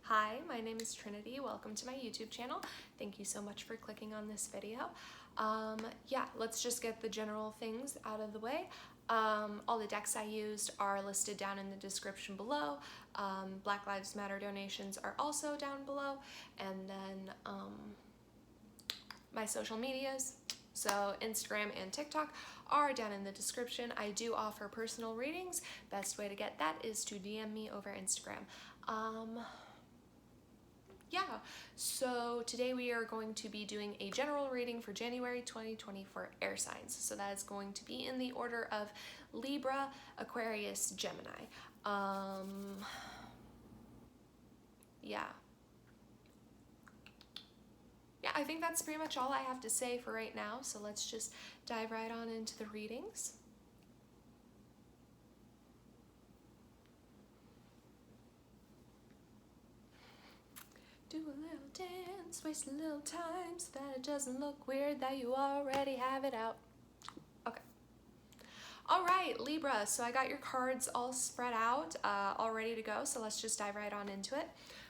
Hi, my name is Trinity. Welcome to my YouTube channel. Thank you so much for clicking on this video. Yeah, let's just get the general things out of the way. All the decks I used are listed down in the description below. Black Lives Matter donations are also down below. And then my social medias, so Instagram and TikTok, are down in the description. I do offer personal readings. Best way to get that is to DM me over Instagram. Yeah, so today we are going to be doing a general reading for January 2020 for air signs. So that is going to be in the order of Libra, Aquarius, Gemini. Yeah. Yeah, I think that's pretty much all I have to say for right now. So let's just dive right on into the readings. Do a little dance, waste a little time so that it doesn't look weird that you already have it out. Okay. All right, Libra, so I got your cards all spread out, all ready to go, so let's just dive right on into it.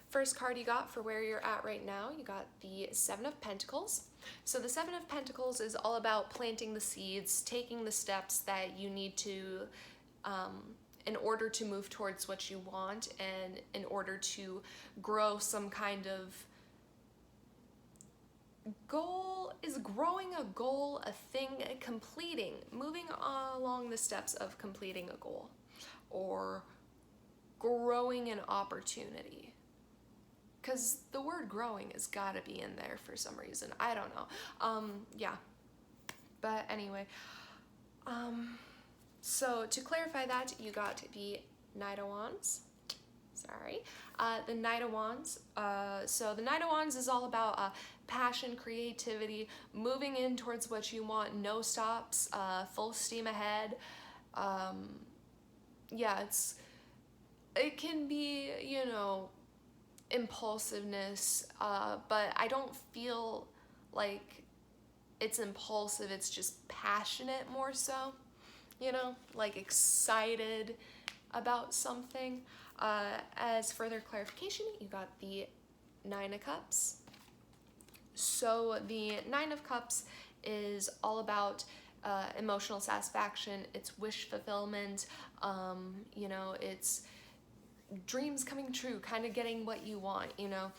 First card you got for where you're at right now, you got the Seven of Pentacles. So the Seven of Pentacles is all about planting the seeds, taking the steps that you need to in order to move towards what you want and in order to grow some kind of goal. Is growing a goal a thing? Completing, moving along the steps of completing a goal or growing an opportunity, because the word growing has got to be in there for some reason. I don't know. Yeah, but anyway, so to clarify that, you got the Knight of Wands. Sorry, the Knight of Wands. So the Knight of Wands is all about passion, creativity, moving in towards what you want, no stops, full steam ahead. Yeah, it can be, you know, impulsiveness, but I don't feel like it's impulsive. It's just passionate more so, you know, like excited about something. As further clarification, you got the Nine of Cups. So the Nine of Cups is all about emotional satisfaction. It's wish fulfillment. You know, it's dreams coming true, kind of getting what you want, you know.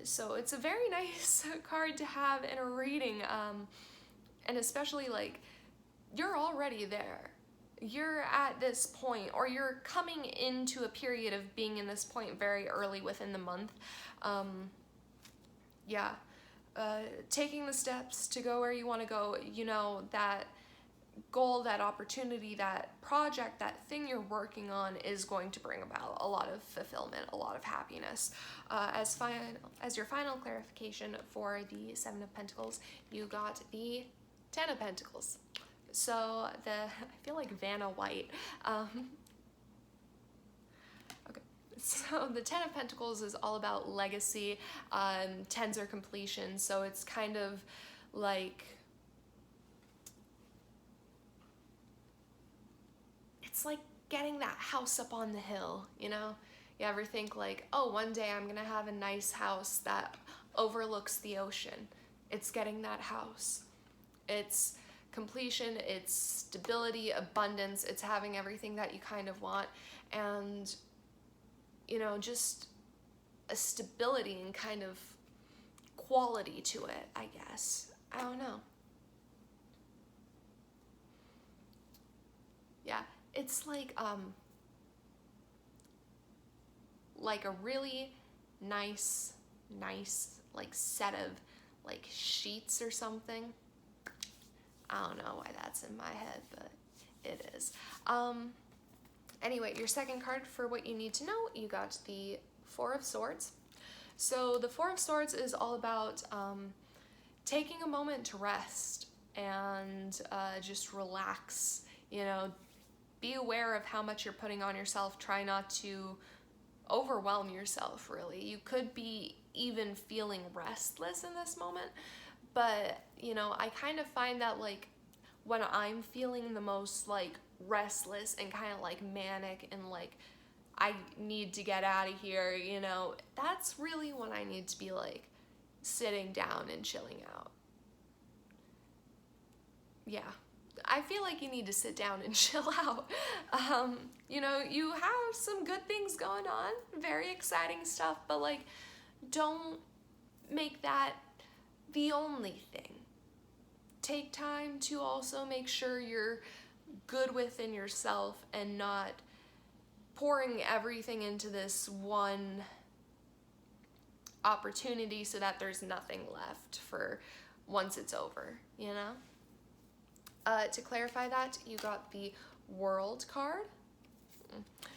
So it's a very nice card to have in a reading, and especially like you're already there. You're at this point, or you're coming into a period of being in this point very early within the month. Yeah, taking the steps to go where you want to go, you know, that goal, that opportunity, that project, that thing you're working on is going to bring about a lot of fulfillment, a lot of happiness. As your final clarification for the Seven of Pentacles, you got the Ten of Pentacles. So I feel like Vanna White. Okay, so the Ten of Pentacles is all about legacy. Tens are completion, so it's kind of like, it's like getting that house up on the hill, you know? You ever think like, oh, one day I'm gonna have a nice house that overlooks the ocean. It's getting that house. It's completion, it's stability, abundance, it's having everything that you kind of want, and, you know, just a stability and kind of quality to it, I guess. I don't know. Yeah, it's like a really nice like set of like sheets or something. I don't know why that's in my head, but it is. Anyway, your second card for what you need to know, you got the Four of Swords. So the Four of Swords is all about taking a moment to rest and just relax, you know, be aware of how much you're putting on yourself. Try not to overwhelm yourself, really. You could be even feeling restless in this moment, but, you know, I kind of find that, like, when I'm feeling the most, like, restless and kind of, like, manic and, like, I need to get out of here, you know, that's really when I need to be like sitting down and chilling out. Yeah, I feel like you need to sit down and chill out. You know, you have some good things going on, very exciting stuff, but like, don't make that the only thing. Take time to also make sure you're good within yourself and not pouring everything into this one opportunity so that there's nothing left for once it's over, you know? To clarify that, you got the World card.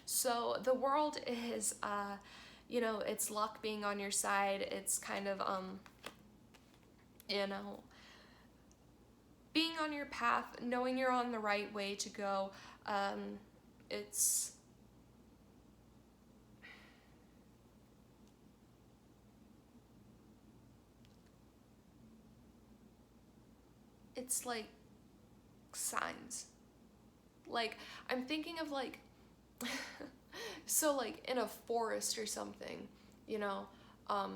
So the World is, you know, it's luck being on your side. It's kind of, you know, being on your path, knowing you're on the right way to go. It's like signs. Like, I'm thinking of like, so like in a forest or something, you know, oh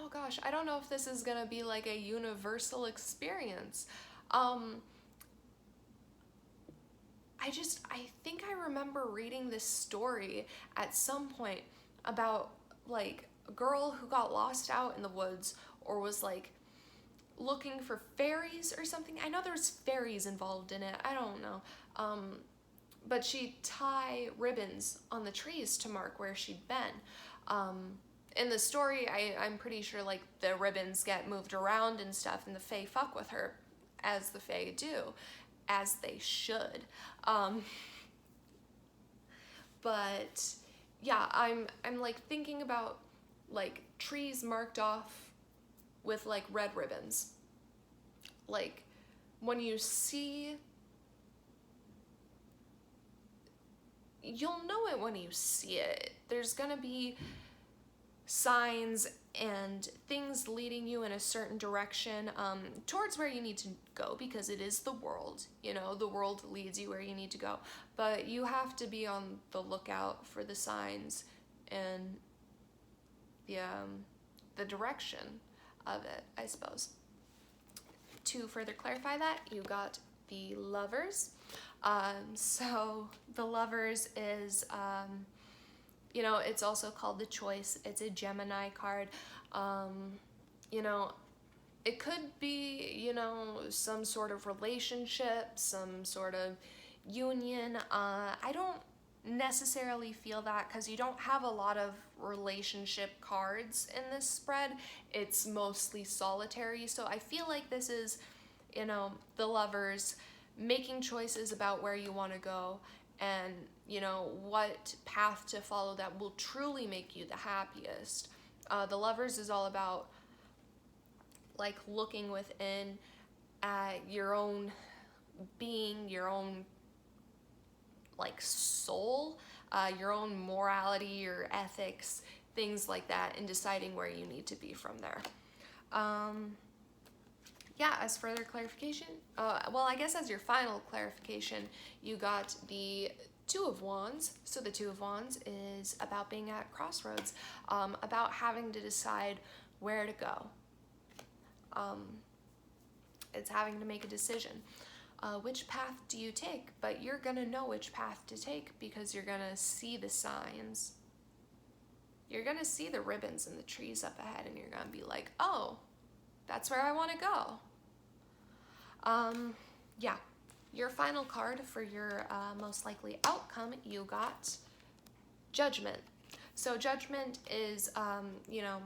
gosh, I don't know if this is gonna be like a universal experience. I think I remember reading this story at some point about like a girl who got lost out in the woods or was like looking for fairies or something. I know there's fairies involved in it. I don't know. But she'd tie ribbons on the trees to mark where she'd been. In the story, I'm pretty sure like the ribbons get moved around and stuff, and the Fae fuck with her, as the Fae do, as they should. But yeah, I'm like thinking about like trees marked off with like red ribbons. Like when you see, you'll know it when you see it. There's gonna be signs and things leading you in a certain direction towards where you need to go, because it is the world, you know, the world leads you where you need to go, but you have to be on the lookout for the signs and the direction of it, I suppose. To further clarify that, you got the Lovers. So the Lovers is, you know, it's also called the Choice. It's a Gemini card. You know, it could be, you know, some sort of relationship, some sort of union. I don't necessarily feel that because you don't have a lot of relationship cards in this spread. It's mostly solitary. So I feel like this is, you know, the Lovers making choices about where you want to go and, you know, what path to follow that will truly make you the happiest. The Lovers is all about like looking within at your own being, your own like soul, your own morality, your ethics, things like that, and deciding where you need to be from there. Yeah, as further clarification, well, I guess as your final clarification, you got the Two of Wands. So the Two of Wands is about being at crossroads, about having to decide where to go. It's having to make a decision. Which path do you take? But you're gonna know which path to take because you're gonna see the signs. You're gonna see the ribbons and the trees up ahead, and you're gonna be like, oh, that's where I want to go. Yeah, your final card for your most likely outcome, you got Judgment. So Judgment is, you know,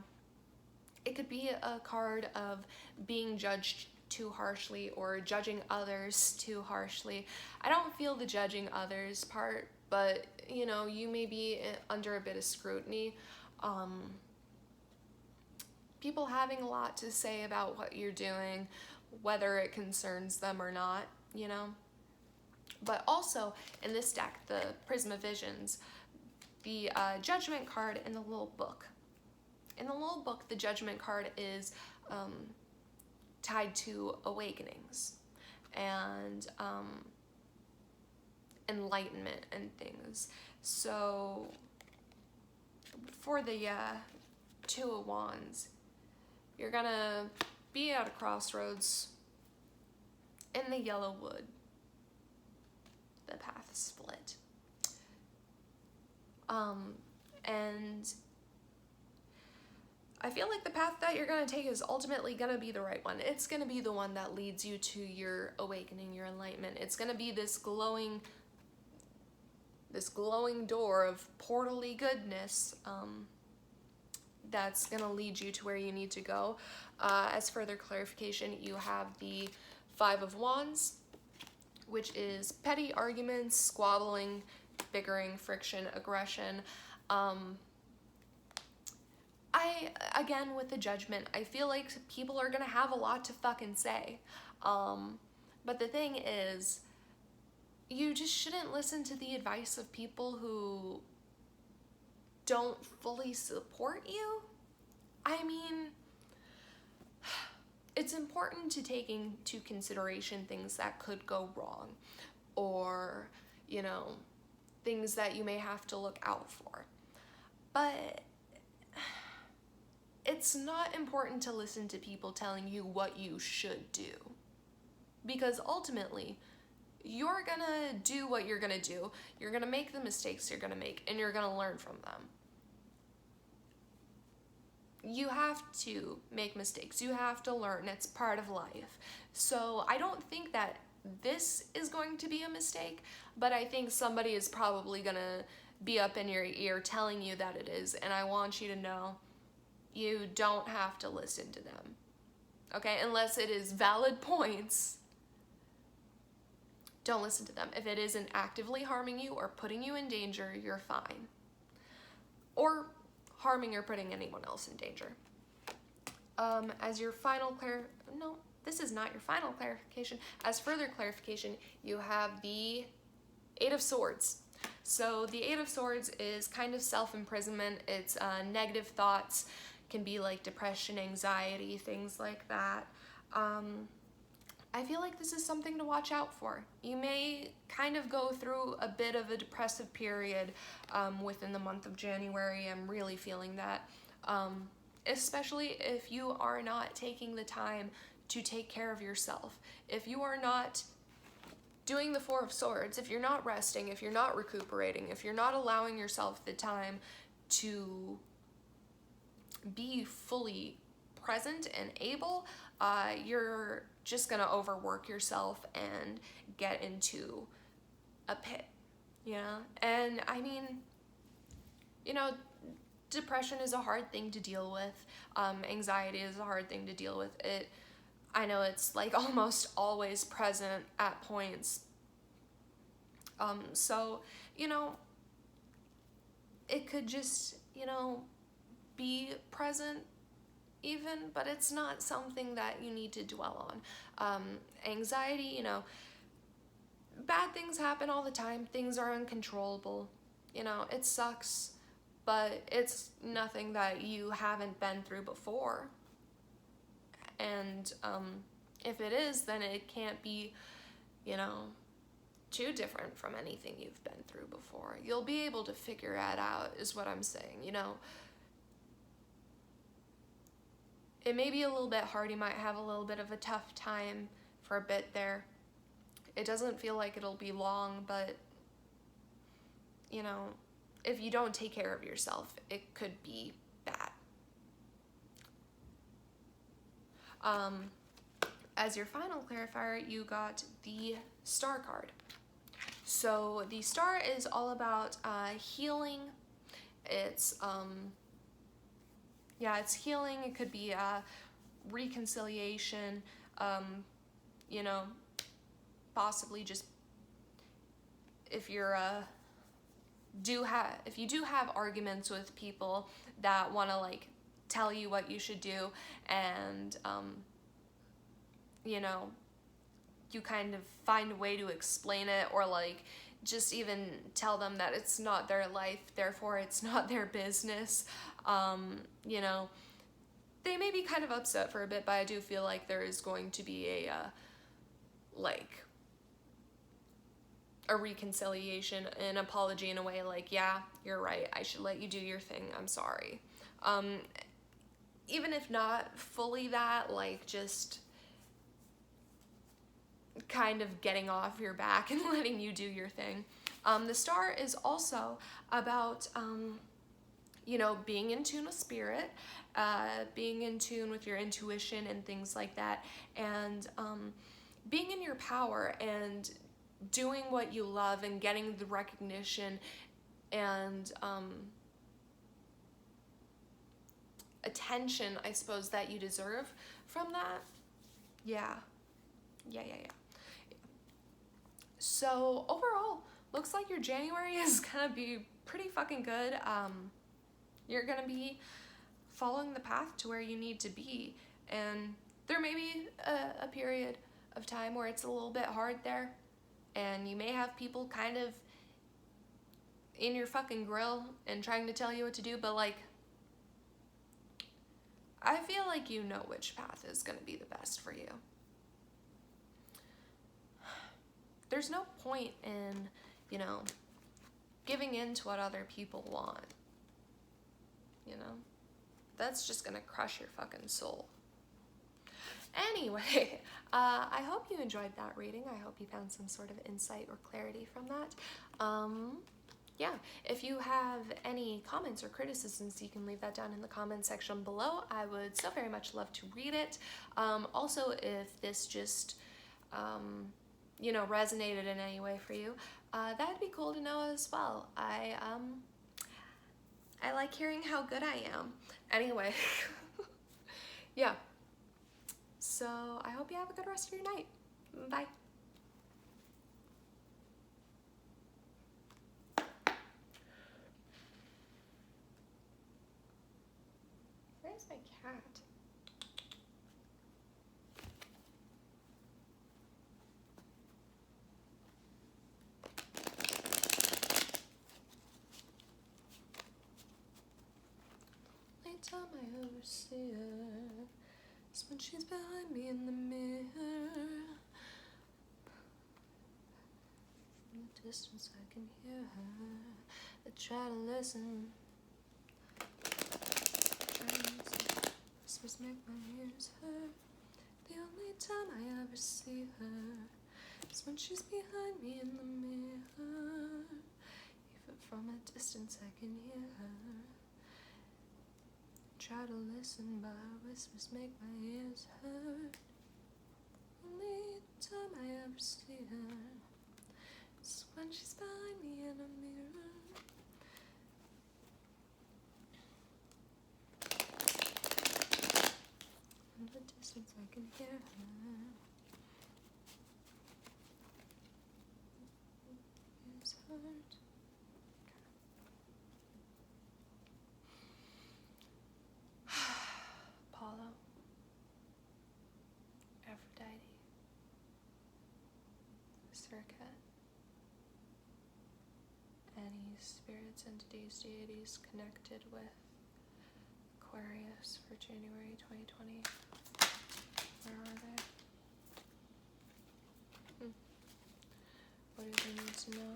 it could be a card of being judged too harshly or judging others too harshly. I don't feel the judging others part, but, you know, you may be under a bit of scrutiny. People having a lot to say about what you're doing, whether it concerns them or not, you know. But also, in this deck, the Prisma Visions, the Judgment card in the little book. In the little book, the Judgment card is tied to awakenings. And enlightenment and things. So for the Two of Wands, you're gonna be at a crossroads in the yellow wood. The path split. And I feel like the path that you're going to take is ultimately going to be the right one. It's going to be the one that leads you to your awakening, your enlightenment. It's going to be this glowing door of portal-y goodness that's going to lead you to where you need to go. As further clarification, you have the Five of Wands, which is petty arguments, squabbling, bickering, friction, aggression. Again, with the Judgment, I feel like people are gonna have a lot to fucking say. But the thing is, you just shouldn't listen to the advice of people who don't fully support you. I mean, it's important to take into consideration things that could go wrong, or, you know, things that you may have to look out for. But it's not important to listen to people telling you what you should do, because ultimately you're gonna do what you're gonna do. You're gonna make the mistakes you're gonna make, and you're gonna learn from them. You have to make mistakes. You have to learn. It's part of life. So I don't think that this is going to be a mistake, but I think somebody is probably gonna be up in your ear telling you that it is, and I want you to know you don't have to listen to them, okay? Unless it is valid points, don't listen to them. If it isn't actively harming you or putting you in danger, you're fine. Or harming or putting anyone else in danger. As your final this is not your final clarification. As further clarification, you have the Eight of Swords. So the Eight of Swords is kind of self-imprisonment. It's negative thoughts, can be like depression, anxiety, things like that. I feel like this is something to watch out for. You may kind of go through a bit of a depressive period within the month of January. I'm really feeling that, especially if you are not taking the time to take care of yourself. If you are not doing the Four of Swords, if you're not resting, if you're not recuperating, if you're not allowing yourself the time to be fully present and able, you're just gonna overwork yourself and get into a pit, you know? And I mean, you know, depression is a hard thing to deal with. Anxiety is a hard thing to deal with. I know it's like almost always present at points. So, you know, it could just, you know, be present even, but it's not something that you need to dwell on. Anxiety, you know, bad things happen all the time. Things are uncontrollable. You know, it sucks, but it's nothing that you haven't been through before. And if it is, then it can't be, you know, too different from anything you've been through before. You'll be able to figure it out, is what I'm saying, you know. It may be a little bit hard. You might have a little bit of a tough time for a bit there. It doesn't feel like it'll be long, but, you know, if you don't take care of yourself, it could be bad. As your final clarifier, you got the Star card. So the Star is all about healing. It's it's healing. It could be reconciliation, you know, possibly just if you're if you do have arguments with people that want to like tell you what you should do, and you know, you kind of find a way to explain it, or like just even tell them that it's not their life, therefore it's not their business. You know, they may be kind of upset for a bit, but I do feel like there is going to be a like a reconciliation, an apology in a way like, yeah, you're right, I should let you do your thing, I'm sorry. Even if not fully that, like just kind of getting off your back and letting you do your thing. The star is also about, you know, being in tune with spirit, being in tune with your intuition and things like that, and being in your power and doing what you love and getting the recognition and attention, I suppose, that you deserve from that. Yeah. So overall, looks like your January is gonna be pretty fucking good. You're gonna be following the path to where you need to be, and there may be a period of time where it's a little bit hard there, and you may have people kind of in your fucking grill and trying to tell you what to do, but like, I feel like you know which path is gonna be the best for you. There's no point in, you know, giving in to what other people want. You know? That's just gonna crush your fucking soul. Anyway, I hope you enjoyed that reading. I hope you found some sort of insight or clarity from that. Yeah, if you have any comments or criticisms, you can leave that down in the comment section below. I would so very much love to read it. Also, if this just, you know, resonated in any way for you, that'd be cool to know as well. I like hearing how good I am. Anyway, yeah. So I hope you have a good rest of your night. Bye. Where's my cat? Only time I ever see her is when she's behind me in the mirror. From the distance I can hear her. I try to listen. Whispers make my ears hurt. The only time I ever see her is when she's behind me in the mirror. Even from a distance I can hear her. Try to listen, but her whispers make my ears hurt. Only time I ever see her is when she's behind me in a mirror. From the distance I can hear her. Ears hurt. Apollo, Aphrodite, Circuit, any spirits, entities, deities connected with Aquarius for January 2020. Where are they? What do they need to know?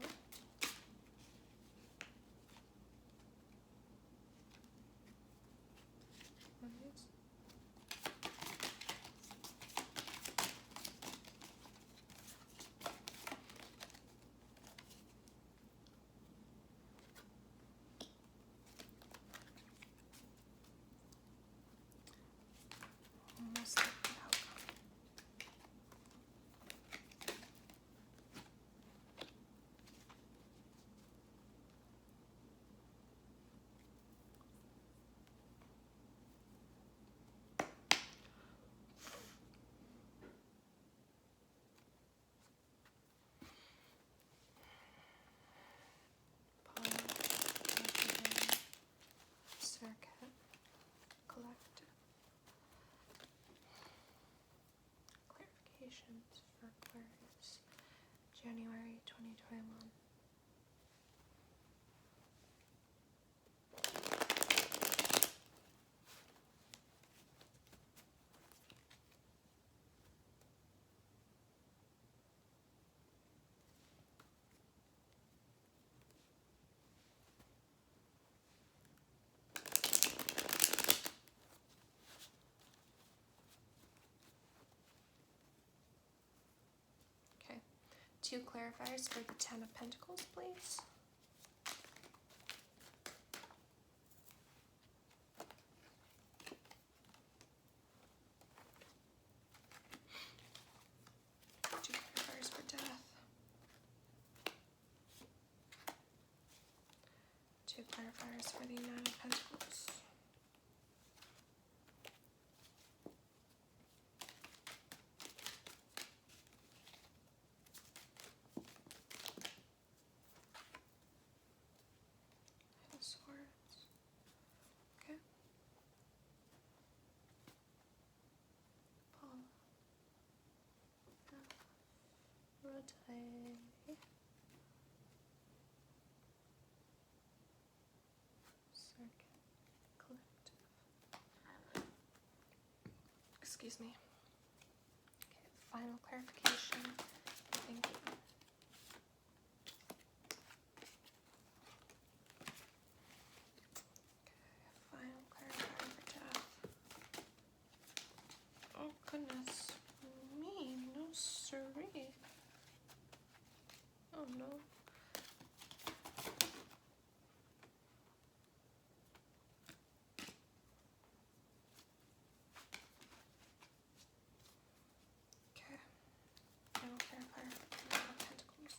Almost like the outcome. Circuit, Collective. Clarifications for Aquarius, January 2021. 2 clarifiers for the Ten of Pentacles, please. Two clarifiers for Death. 2 clarifiers for the Nine of Pentacles. Swords. Okay. Paul. Rotate. Circuit. Collective. Excuse me. Okay, final clarification. Thank you. Final clarifier for Death. Oh goodness me, no siree. Oh no. Okay. Final clarifier for Nine of Pentacles.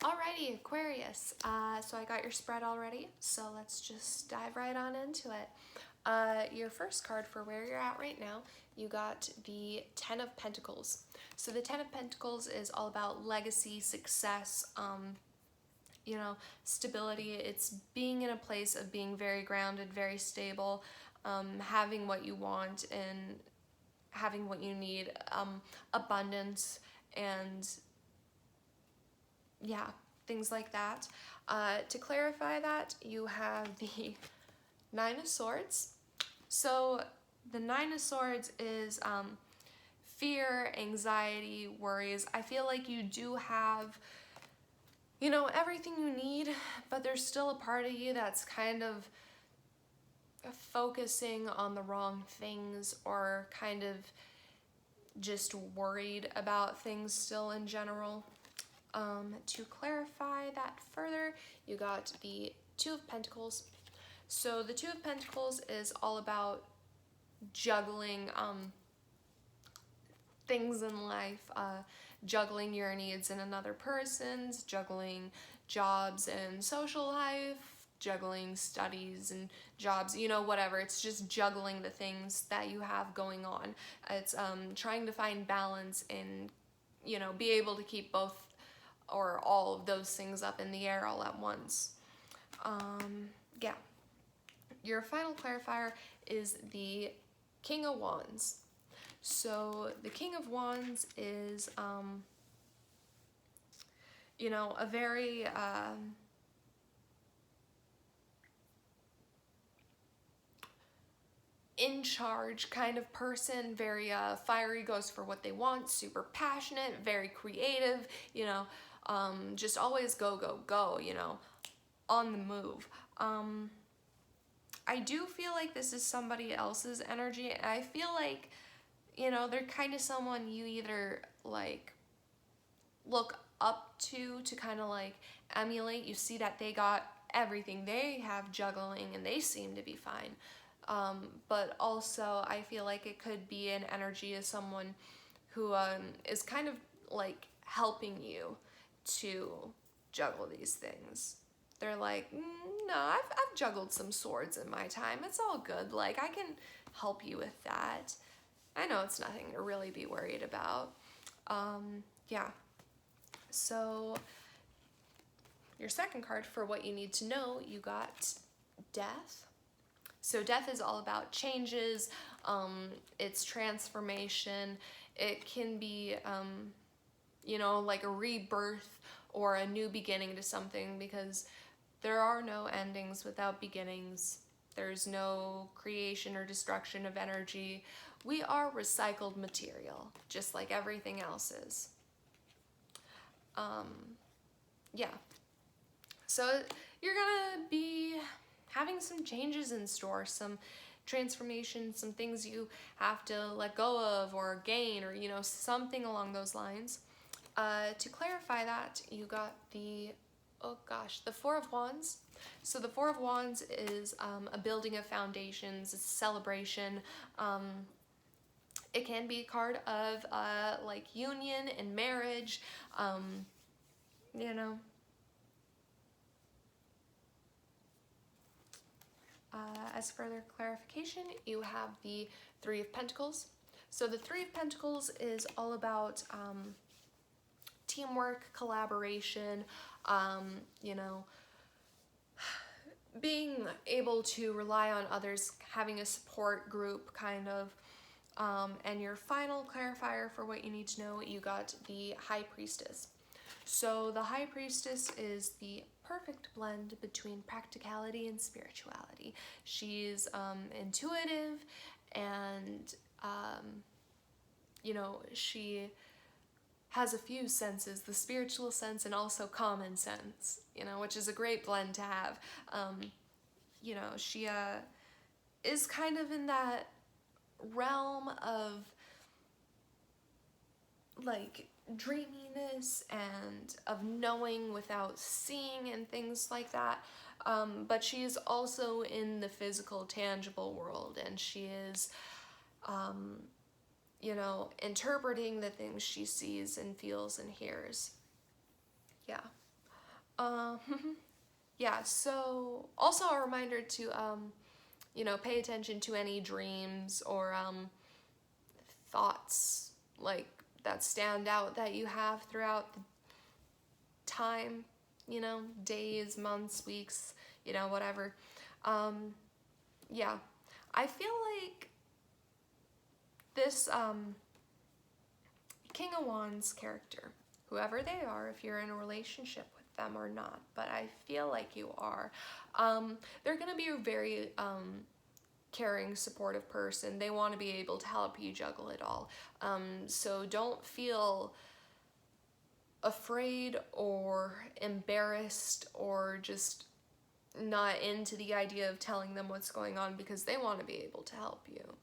Alrighty, Aquarius. So I got your spread already, so let's just dive right on into it. Your first card for where you're at right now, you got the Ten of Pentacles. So the Ten of Pentacles is all about legacy, success, you know, stability. It's being in a place of being very grounded, very stable, having what you want and having what you need, abundance, and yeah, things like that. To clarify that, you have the Nine of Swords. So the Nine of Swords is fear, anxiety, worries. I feel like you do have, you know, everything you need, but there's still a part of you that's kind of focusing on the wrong things, or kind of just worried about things still in general. To clarify that further, you got the Two of Pentacles. So the Two of Pentacles is all about juggling things in life, juggling your needs and another person's, juggling jobs and social life, juggling studies and jobs, you know, whatever. It's just juggling the things that you have going on. It's trying to find balance and, you know, be able to keep both or all of those things up in the air all at once. Yeah. Your final clarifier is the King of Wands. So the King of Wands is, you know, a very in charge kind of person, very fiery, goes for what they want, super passionate, very creative, you know, just always go, go, go, you know, on the move. I do feel like this is somebody else's energy, and I feel like, you know, they're kind of someone you either like look up to kind of like emulate. You see that they got everything, they have juggling and they seem to be fine. But also I feel like it could be an energy of someone who is kind of like helping you to juggle these things. They're like, no, I've juggled some swords in my time. It's all good. Like, I can help you with that. I know it's nothing to really be worried about. Yeah. So your second card for what you need to know, you got Death. So Death is all about changes. It's transformation. It can be, you know, like a rebirth or a new beginning to something, because there are no endings without beginnings. There's no creation or destruction of energy. We are recycled material, just like everything else is. Yeah, So you're gonna be having some changes in store, some transformation, some things you have to let go of or gain, or something along those lines. To clarify that, you got the Four of Wands. So the Four of Wands is a building of foundations, it's a celebration. It can be a card of like union and marriage, you know. As further clarification, you have the Three of Pentacles. So the Three of Pentacles is all about teamwork, collaboration, being able to rely on others, having a support group kind of. And your final clarifier for what you need to know, you got the High Priestess. So the High Priestess is the perfect blend between practicality and spirituality. She's intuitive and, she has a few senses, the spiritual sense and also common sense, which is a great blend to have. She is kind of in that realm of like dreaminess and of knowing without seeing and things like that, but she is also in the physical, tangible world, and she is interpreting the things she sees and feels and hears. Yeah, so also a reminder to pay attention to any dreams or thoughts like that stand out that you have throughout the time, days, months, weeks, whatever. Yeah, I feel like this King of Wands character, whoever they are, if you're in a relationship with them or not, but I feel like you are, they're gonna be a very caring, supportive person. They want to be able to help you juggle it all. So don't feel afraid or embarrassed or just not into the idea of telling them what's going on, because they want to be able to help you.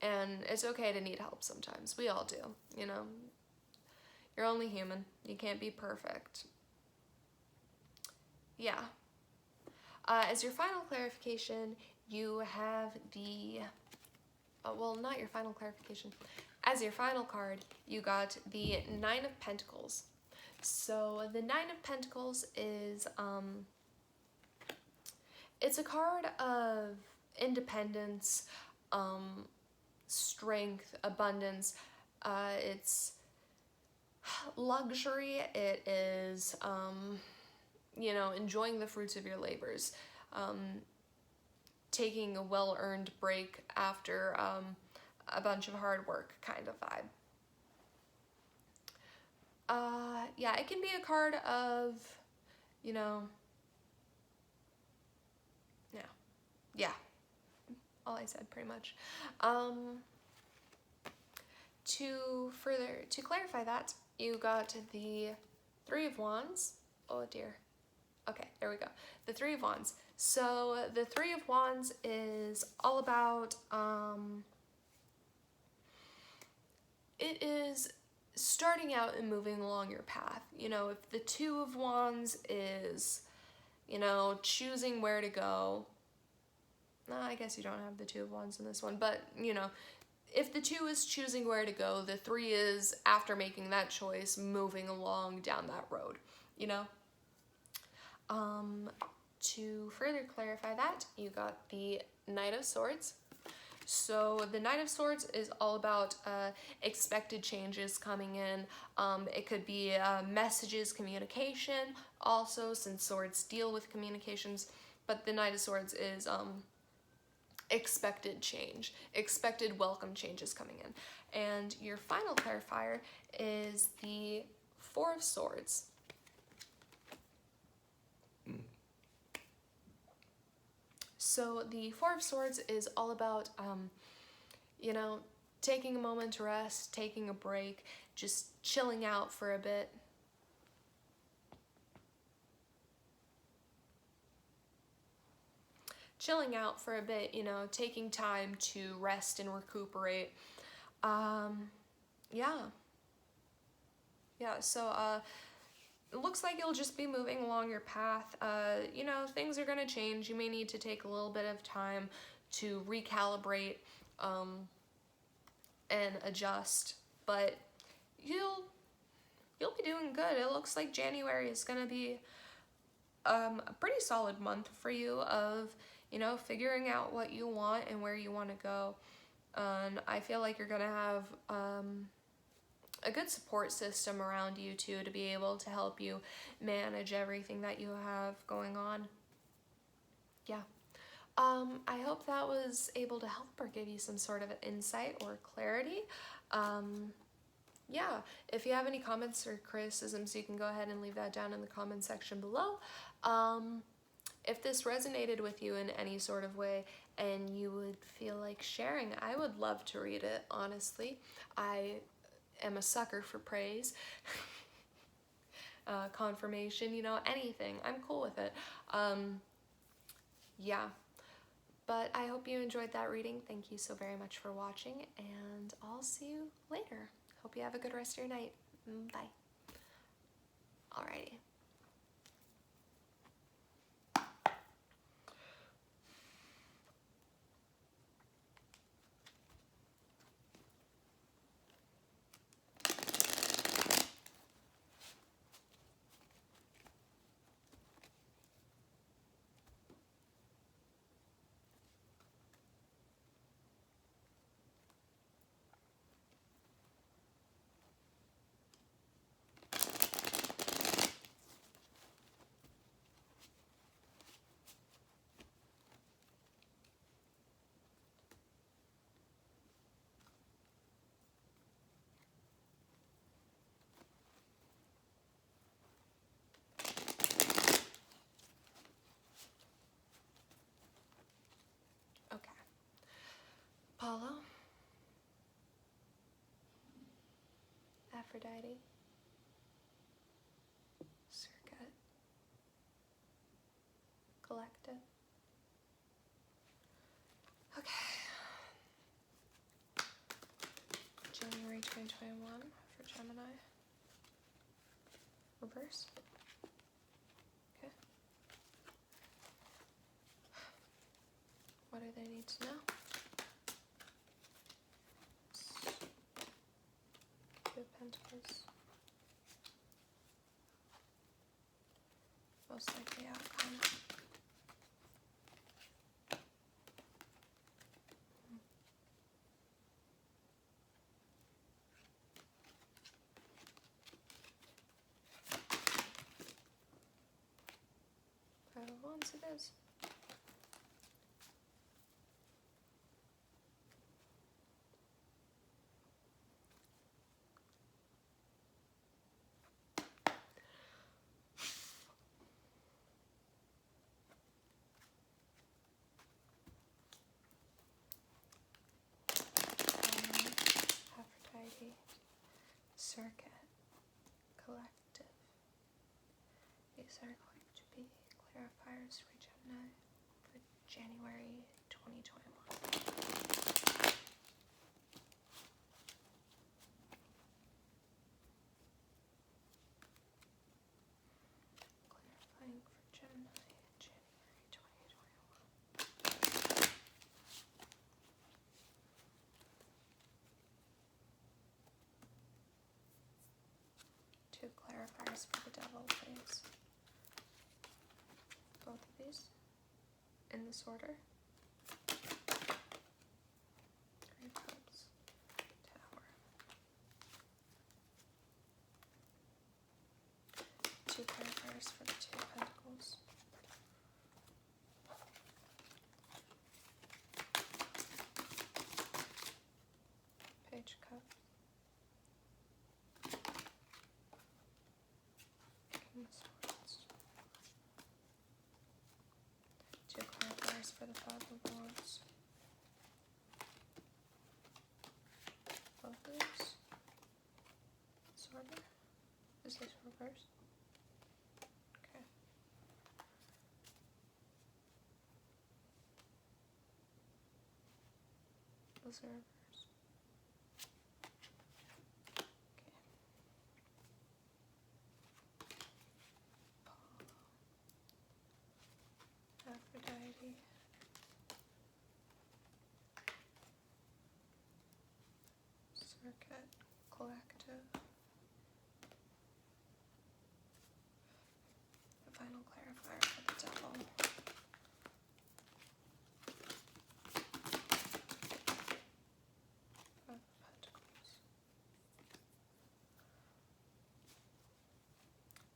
And it's okay to need help sometimes. We all do, You're only human. You can't be perfect. Yeah. As your final clarification, you have the, not your final clarification. As your final card, you got the Nine of Pentacles. So the Nine of Pentacles is, it's a card of independence, strength, abundance. It's luxury. It is, enjoying the fruits of your labors. Taking a well-earned break after a bunch of hard work kind of vibe. Yeah, it can be a card of, yeah, all I said pretty much. To clarify that, you got the Three of Wands. Oh dear. Okay, there we go. The Three of Wands. So the Three of Wands is all about, it is starting out and moving along your path. If the Two of Wands is, choosing where to go, I guess you don't have the Two of Wands in this one, but, if the Two is choosing where to go, the Three is, after making that choice, moving along down that road, To further clarify that, you got the Knight of Swords. So the Knight of Swords is all about expected changes coming in. It could be messages, communication, also, since swords deal with communications, but the Knight of Swords is expected change, expected welcome changes coming in. And your final clarifier is the Four of Swords. So the Four of Swords is all about, taking a moment to rest, taking a break, just chilling out for a bit. chilling out for a bit, you know, taking time to rest and recuperate. Yeah. Yeah, so it looks like you'll just be moving along your path. You know, things are going to change. You may need to take a little bit of time to recalibrate and adjust, but you'll be doing good. It looks like January is going to be a pretty solid month for you of, you know, figuring out what you want and where you want to go. And I feel like you're going to have a good support system around you too, to be able to help you manage everything that you have going on. Yeah. I hope that was able to help or give you some sort of insight or clarity. Yeah, if you have any comments or criticisms, you can go ahead and leave that down in the comment section below. If this resonated with you in any sort of way and you would feel like sharing, I would love to read it, honestly. I am a sucker for praise. Confirmation, you know, anything. I'm cool with it. Yeah. But I hope you enjoyed that reading. Thank you so very much for watching, and I'll see you later. Hope you have a good rest of your night. Bye. Alrighty. Apollo, Aphrodite, Circuit, Collective. Okay. January 2021 for Gemini. Reverse. Okay. What do they need to know? Two of Pentacles. Most likely outcome. Five of Wands it is. Aphrodite, Circuit, Collective. These are going to be clarifiers for Gemini for January 2021. Clarifying for Gemini, January 2021. Two clarifiers for the Devil, please. Both of these in this order. Three of Cups, Tower. Two clarifiers for the Two of Pentacles. Page of Cups. King of Swords. Two clarifiers for the Five of Wands. Both of these. This order. Is this reversed? Okay. Pentacles in reverse. Okay. Aphrodite. Circuit. Collective. The final clarifier for the devil.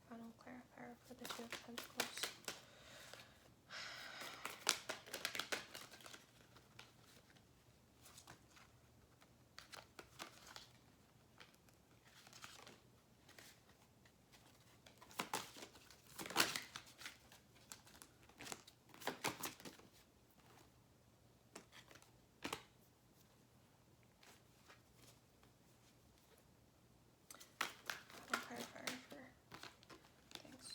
Final clarifier for the Two of Pentacles. Final clarifier for things.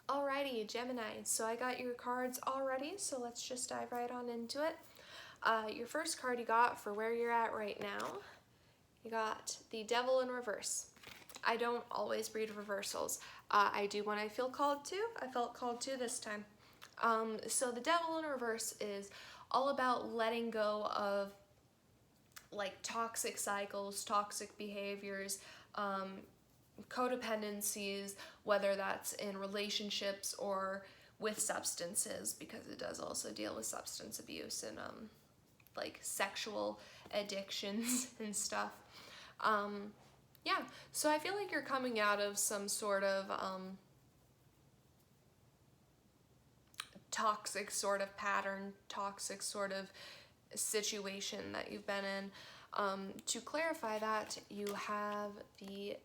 Alrighty, Gemini, so I got your cards already, so let's just dive right on into it. Your first card you got for where you're at right now, you got the Devil in reverse. I don't always read reversals. I do when I feel called to. I felt called to this time. So the Devil in reverse is all about letting go of like toxic cycles, toxic behaviors, codependencies, whether that's in relationships or with substances, because it does also deal with substance abuse and like sexual addictions and stuff. Yeah, so I feel like you're coming out of some sort of toxic sort of pattern, toxic sort of situation that you've been in. To clarify that, you have the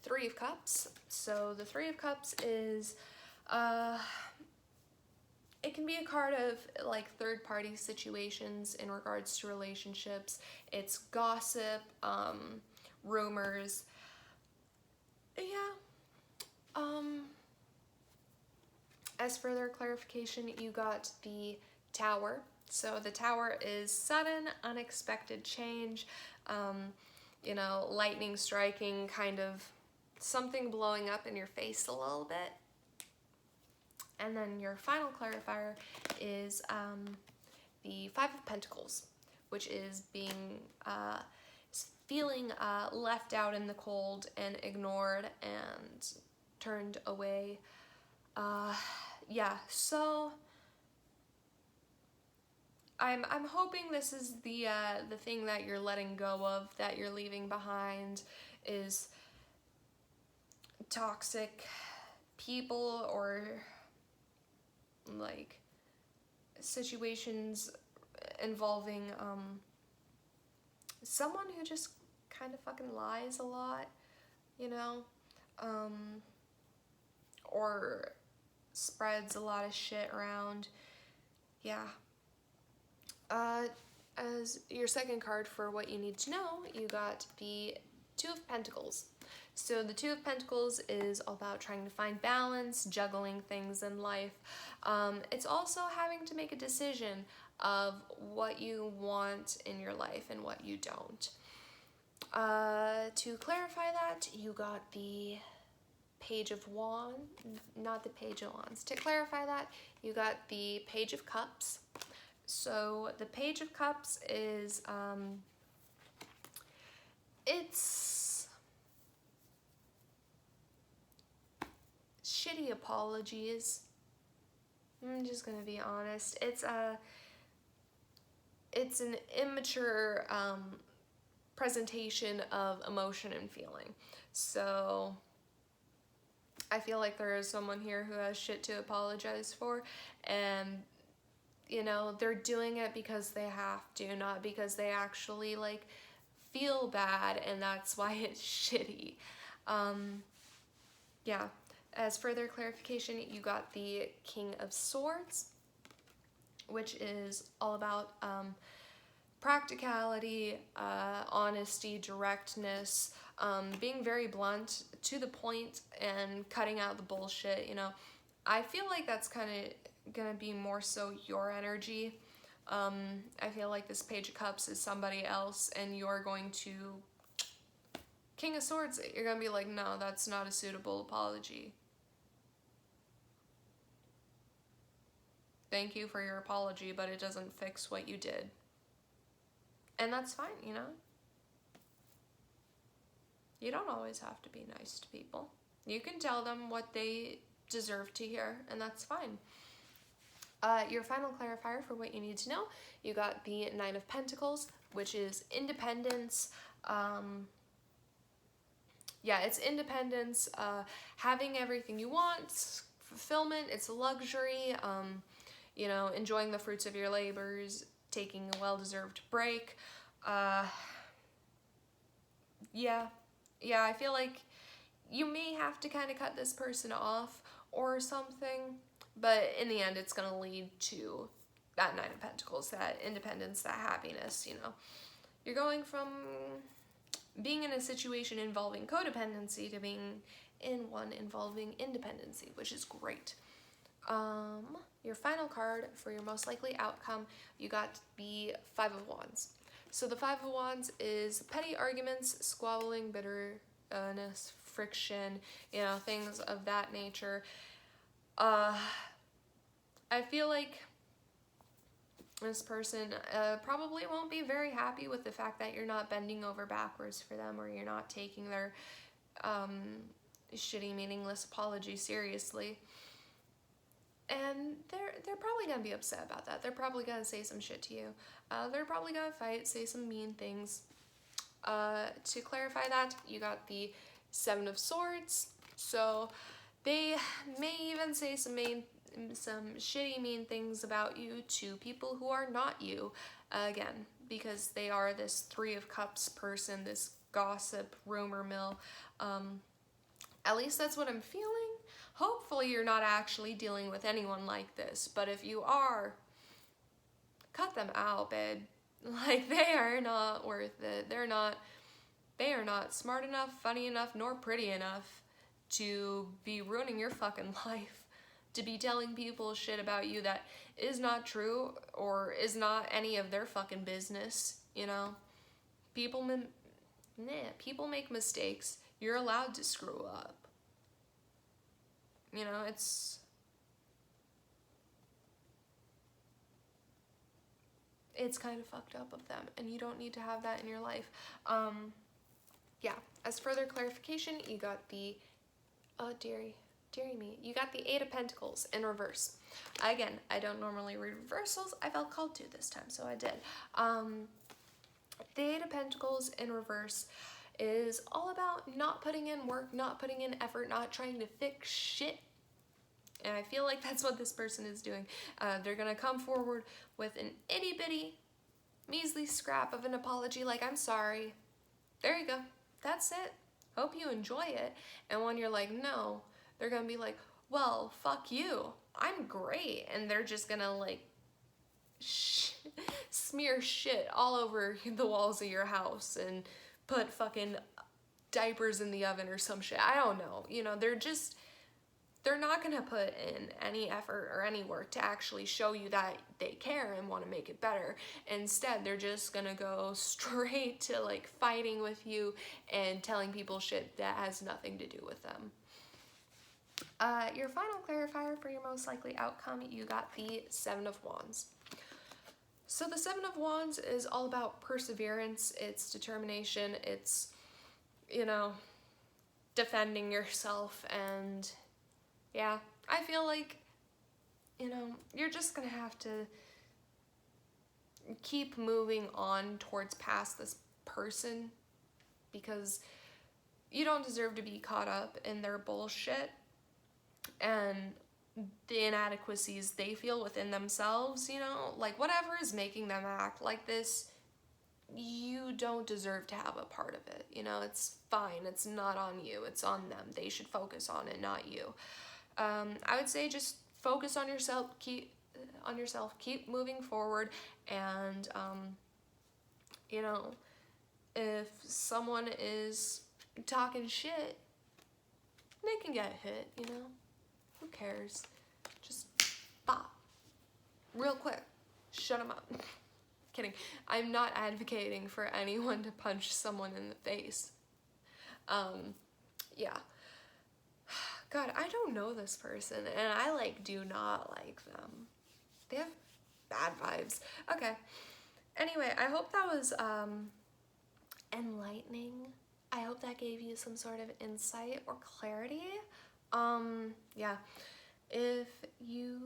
Three of Cups. So the Three of Cups is, it can be a card of like third-party situations in regards to relationships. It's gossip, rumors. Yeah. As further clarification, you got the Tower. So the Tower is sudden, unexpected change, you know, lightning striking, kind of something blowing up in your face a little bit. And then your final clarifier is the Five of Pentacles, which is being, feeling left out in the cold and ignored and turned away. Yeah, so I'm hoping this is the thing that you're letting go of, that you're leaving behind, is toxic people or like situations involving someone who just kind of fucking lies a lot, you know, or spreads a lot of shit around. Yeah. As your second card for what you need to know, you got the Two of Pentacles. So the Two of Pentacles is all about trying to find balance, juggling things in life. It's also having to make a decision of what you want in your life and what you don't. To clarify that, you got the Page of Wands, not the Page of Wands. To clarify that, you got the Page of Cups. So the Page of Cups is, it's shitty apologies. I'm just gonna be honest. It's an immature presentation of emotion and feeling. So I feel like there is someone here who has shit to apologize for, and you know, they're doing it because they have to, not because they actually like feel bad, and that's why it's shitty. Yeah. As further clarification, you got the King of Swords, which is all about practicality, honesty, directness, being very blunt, to the point, and cutting out the bullshit, you know. I feel like that's kind of gonna be more so your energy. I feel like this Page of Cups is somebody else, and you're going to King of Swords. You're gonna be like, no, that's not a suitable apology. Thank you for your apology, but it doesn't fix what you did. And that's fine, you know? You don't always have to be nice to people. You can tell them what they deserve to hear, and that's fine. Your final clarifier for what you need to know, you got the Nine of Pentacles, which is independence. Yeah, it's independence, having everything you want, fulfillment, it's a luxury, you know, enjoying the fruits of your labors, taking a well-deserved break. Yeah, I feel like you may have to kind of cut this person off or something, but in the end, it's going to lead to that Nine of Pentacles, that independence, that happiness, you know. You're going from being in a situation involving codependency to being in one involving independency, which is great. Your final card for your most likely outcome, you got the Five of Wands. So the Five of Wands is petty arguments, squabbling, bitterness, friction, you know, things of that nature. I feel like this person probably won't be very happy with the fact that you're not bending over backwards for them, or you're not taking their shitty, meaningless apology seriously. And they're probably gonna be upset about that. They're probably gonna say some shit to you. They're probably gonna fight, say some mean things. To clarify that, you got the Seven of Swords. So they may even say some shitty, mean things about you to people who are not you. Again, because they are this Three of Cups person, this gossip, rumor mill. At least that's what I'm feeling. Hopefully you're not actually dealing with anyone like this, but if you are, cut them out, babe. Like, they are not worth it. They are not smart enough, funny enough, nor pretty enough to be ruining your fucking life, to be telling people shit about you that is not true or is not any of their fucking business, you know? People make mistakes. You're allowed to screw up. You know, it's kind of fucked up of them, and you don't need to have that in your life. Yeah, as further clarification, you got the, dearie me, you got the Eight of Pentacles in reverse. Again, I don't normally read reversals. I felt called to this time, so I did. The Eight of Pentacles in reverse is all about not putting in work, not putting in effort, not trying to fix shit. And I feel like that's what this person is doing. They're gonna come forward with an itty bitty, measly scrap of an apology, like, I'm sorry. There you go. That's it. Hope you enjoy it. And when you're like, no, they're gonna be like, well, fuck you. I'm great. And they're just gonna, like, smear shit all over the walls of your house and put fucking diapers in the oven or some shit. I don't know. You know, they're not gonna put in any effort or any work to actually show you that they care and want to make it better. Instead, they're just gonna go straight to, like, fighting with you and telling people shit that has nothing to do with them. Your final clarifier for your most likely outcome, you got the Seven of Wands. So the Seven of Wands is all about perseverance, it's determination, it's, you know, defending yourself, and yeah, I feel like, you know, you're just gonna have to keep moving on towards past this person, because you don't deserve to be caught up in their bullshit and the inadequacies they feel within themselves, you know, like, whatever is making them act like this, you don't deserve to have a part of it, you know. It's fine, it's not on you, it's on them. They should focus on it, not you. I would say just focus on yourself, keep on yourself, keep moving forward, and, you know, if someone is talking shit, they can get hit, you know? Who cares? Just bop. Real quick. Shut them up. Kidding. I'm not advocating for anyone to punch someone in the face. Yeah. God, I don't know this person, and I, like, do not like them. They have bad vibes. Okay. Anyway, I hope that was, enlightening. I hope that gave you some sort of insight or clarity. Yeah. If you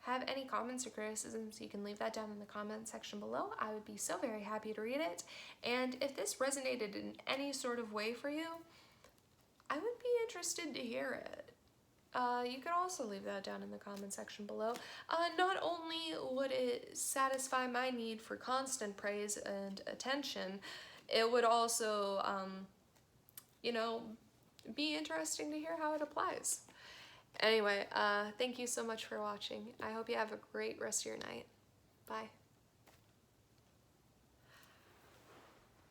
have any comments or criticisms, you can leave that down in the comment section below. I would be so very happy to read it. And if this resonated in any sort of way for you, I would be interested to hear it. You could also leave that down in the comment section below. Not only would it satisfy my need for constant praise and attention, it would also, you know, be interesting to hear how it applies. Anyway, thank you so much for watching. I hope you have a great rest of your night. Bye.